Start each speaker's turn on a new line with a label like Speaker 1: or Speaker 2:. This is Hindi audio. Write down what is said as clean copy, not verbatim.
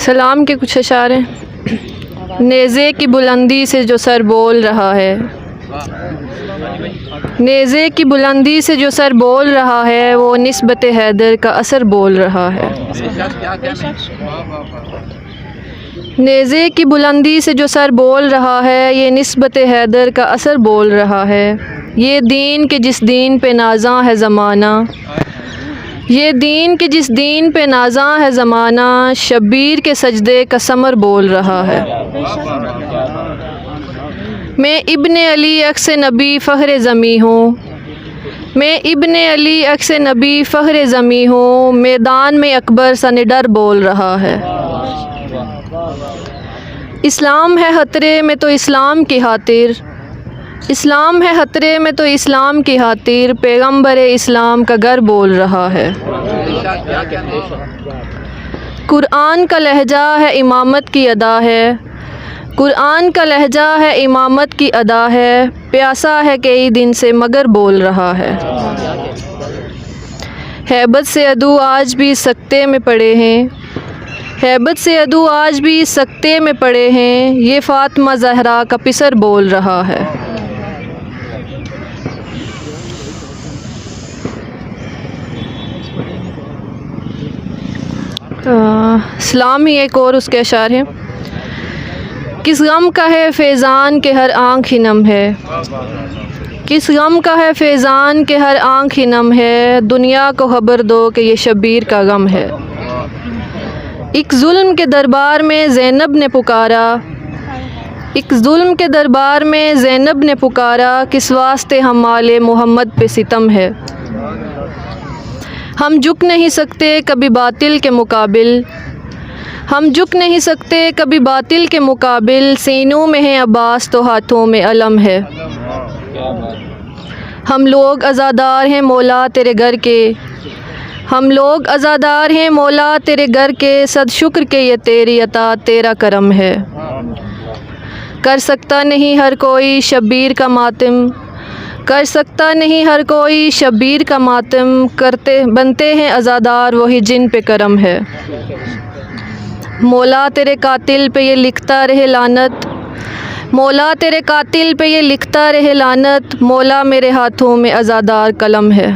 Speaker 1: सलाम के कुछ अशार हैं। नेज़े की बुलंदी से जो सर बोल रहा है, नेज़े की बुलंदी से जो सर बोल रहा है, वो निस्बत हैदर का असर बोल रहा है। नेज़े की बुलंदी से जो सर बोल रहा है, ये निस्बत हैदर का असर बोल रहा है। ये दीन के जिस दीन पे नाज़ा है ज़माना, ये दीन के जिस दीन पे नाज़ा है ज़माना, शब्बीर के सजदे का समर बोल रहा है। मैं इब्ने अली अक्स नबी फ़ख्र ज़मी हूँ, मैं इब्ने अली अक्स नबी फ़ख्र ज़मी हूँ। मैदान में अकबर सा निडर बोल रहा है। इस्लाम है खतरे में तो इस्लाम की खातिर, इस्लाम है खतरे में तो इस्लाम की खातिर, पैगम्बर इस्लाम का घर बोल रहा है। कुरान का लहजा है इमामत की अदा है, कुरान का लहजा है इमामत की अदा है। प्यासा है कई दिन से मगर बोल रहा है। हैबत से अदू आज भी सकते में पड़े हैं, हैबत से अदू आज भी सकते में पड़े हैं। ये फ़ातिमा ज़हरा का पिसर बोल रहा है। सलाम ही एक और उसके अशार हैं। किस गम का है फैज़ान के हर आँख ही नम है, किस गम का है फैज़ान के हर आँख ही नम है। दुनिया को खबर दो कि ये शब्बीर का गम है। एक जुल्म के दरबार में ज़ैनब ने पुकारा, एक जुल्म के दरबार में ज़ैनब ने पुकारा, किस वास्ते हम आले मोहम्मद पे सितम है। हम झुक नहीं सकते कभी बातिल के मुकाबिल, हम झुक नहीं सकते कभी बातिल के मुकाबिल। सीनों में है अब्बास तो हाथों में अलम है। हम लोग आज़ादार हैं मौला तेरे घर के, हम लोग आज़ादार हैं मौला तेरे घर के। सद शुक्र के ये तेरी अता तेरा करम है। कर सकता नहीं हर कोई शब्बीर का मातम, कर सकता नहीं हर कोई शब्बीर का मातम। करते बनते हैं आज़ादार वही जिन पे करम है। मौला तेरे कातिल पे ये लिखता रहे लानत, मौला तेरे कातिल पे ये लिखता रहे लानत। मौला मेरे हाथों में आज़ादार कलम है।